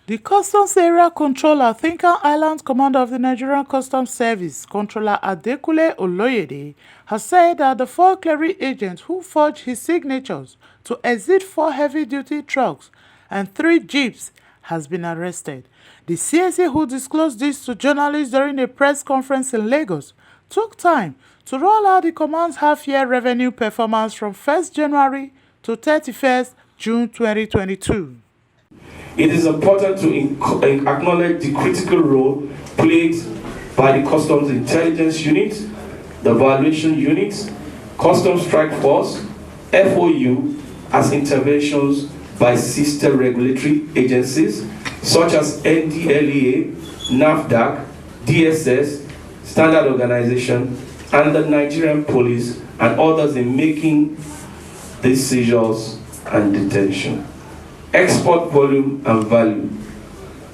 The Customs Area Controller, Thinker Island Commander of the Nigerian Customs Service, Controller Adekule Oloyede, has said that the 4 clearing agents who forged his signatures to exit 4 heavy-duty trucks and 3 jeeps has been arrested. The CAC, who disclosed this to journalists during a press conference in Lagos, took time to roll out the command's half-year revenue performance from 1st January to 31st June 2022. It is important to acknowledge the critical role played by the Customs Intelligence Unit, the Valuation Unit, Customs Strike Force, FOU, as interventions by sister regulatory agencies such as NDLEA, NAFDAC, DSS, Standard Organization, and the Nigerian Police and others in making these seizures and detention. Export volume and value.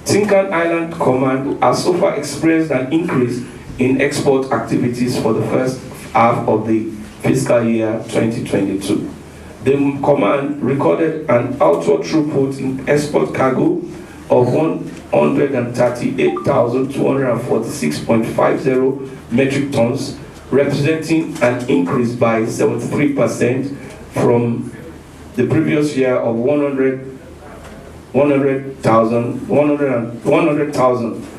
Tinkan Island Command has so far experienced an increase in export activities for the first half of the fiscal year 2022. The command recorded an outward throughput in export cargo of 138,246.50 metric tons, representing an increase by 73% from the previous year of 100,000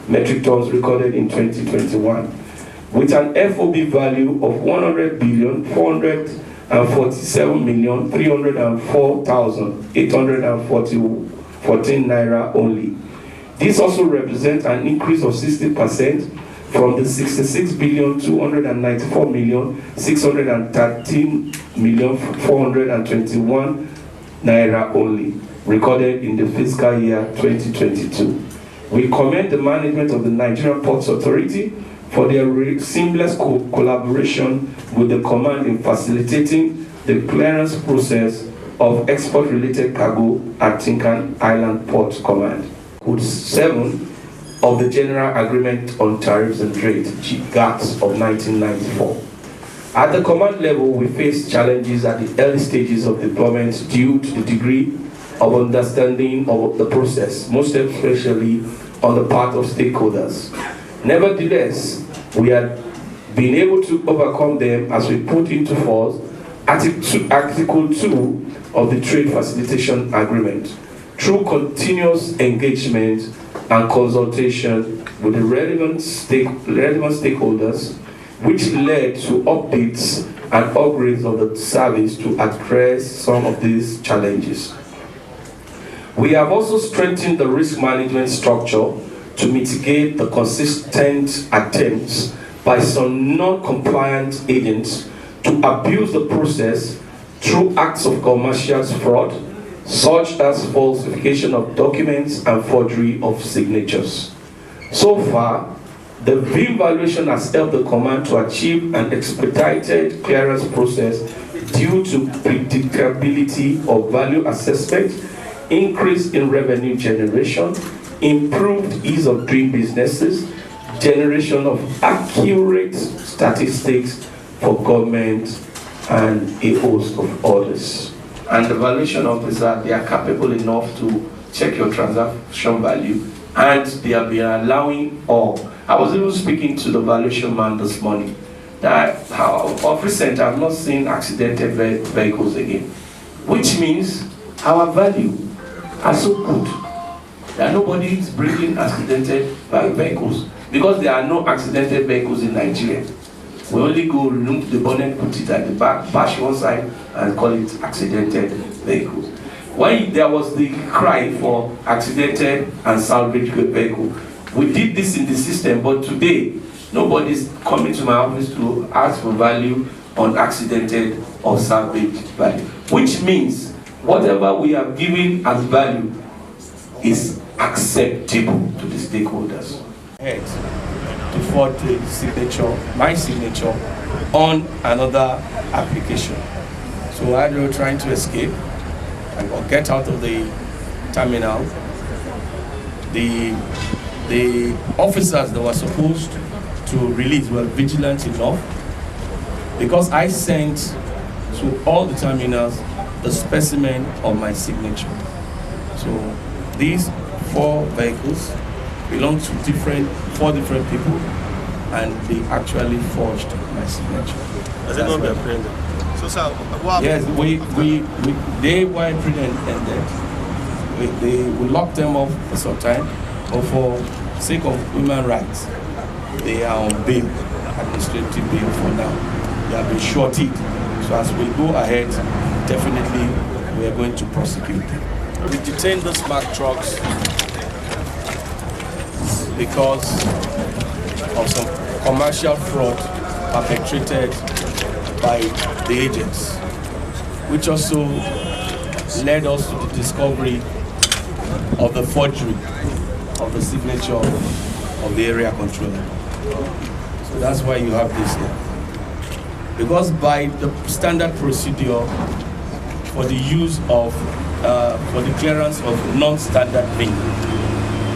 metric tons recorded in 2021, with an FOB value of 100,447,304,814 naira only. This also represents an increase of 60% from the 66,294,613,421 naira only recorded in the fiscal year 2022. We commend the management of the Nigerian Ports Authority for their seamless collaboration with the command in facilitating the clearance process of export-related cargo at Tinkan Island Port Command. Code 7 of the General Agreement on Tariffs and Trade, GATT of 1994. At the command level, we face challenges at the early stages of deployment due to the degree of understanding of the process, most especially on the part of stakeholders. Nevertheless, we have been able to overcome them as we put into force Article 2 of the Trade Facilitation Agreement through continuous engagement and consultation with the relevant stakeholders, which led to updates and upgrades of the service to address some of these challenges. We have also strengthened the risk management structure to mitigate the consistent attempts by some non-compliant agents to abuse the process through acts of commercial fraud, such as falsification of documents and forgery of signatures. So far, the VIM valuation has helped the command to achieve an expedited clearance process due to predictability of value assessment, increase in revenue generation, improved ease of doing businesses, generation of accurate statistics for government, and a host of others. And the valuation officer, they are capable enough to check your transaction value, and they have been allowing all. I was even speaking to the valuation man this morning that of recent I've not seen accidented vehicles again, which means our value are so good that nobody is bringing accidented vehicles, because there are no accidented vehicles in Nigeria. We only go remove the bonnet, put it at the back, bash one side, and call it accidented vehicles. When there was the cry for accidented and salvaged vehicle, we did this in the system, but today, nobody's coming to my office to ask for value on accidented or salvaged value, which means whatever we have given as value is acceptable to the stakeholders. To forward the signature, my signature, on another application. So while they were trying to escape or get out of the terminal, the officers that were supposed to release were vigilant enough, because I sent to all the terminals the specimen of my signature. So these 4 vehicles, belonged to four different people, and they actually forged my signature. Has it not been apprehended? So, sir, what Yes, they were apprehended. We locked them up for some time, but for sake of human rights, they are on bail, administrative bail for now. They have been shorted. So as we go ahead, definitely we are going to prosecute them. we detained the smart trucks Because of some commercial fraud perpetrated by the agents, which also led us to the discovery of the forgery of the signature of the area controller. So that's why you have this here. Because by the standard procedure for the use of, for the clearance of non-standard thing,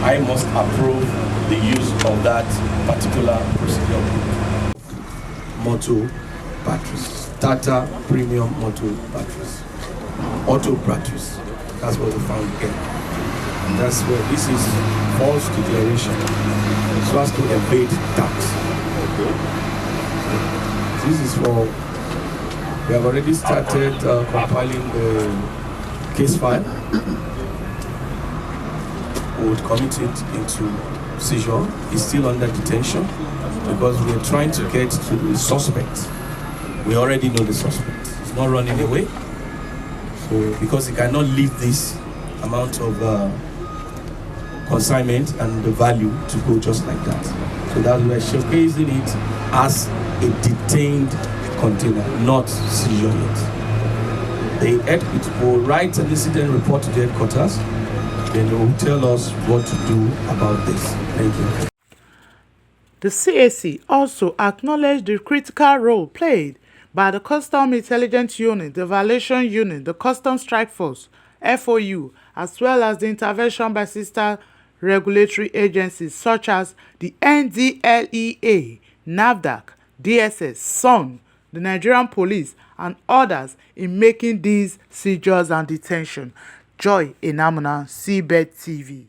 I must approve the use of that particular procedure. Motor batteries, Tata Premium Motor batteries, auto batteries. That's what we found here. And that's where this is false declaration, so as to evade tax. This is for, we have already started compiling the case file. We would commit it into seizure. He's still under detention because we are trying to get to the suspect. We already know the suspect. He's not running away. So because he cannot leave this amount of consignment and the value to go just like that. So that we're showcasing it as a detained container, not seizure yet. It will write an incident report to the headquarters. Then they will tell us what to do about this. Thank you. The CAC also acknowledged the critical role played by the Custom Intelligence Unit, the Violation Unit, the Custom Strike Force, FOU, as well as the intervention by sister regulatory agencies such as the NDLEA, NAFDAC, DSS, SON, the Nigerian Police, and others in making these seizures and detention. Joy Enamuna, Seabed TV.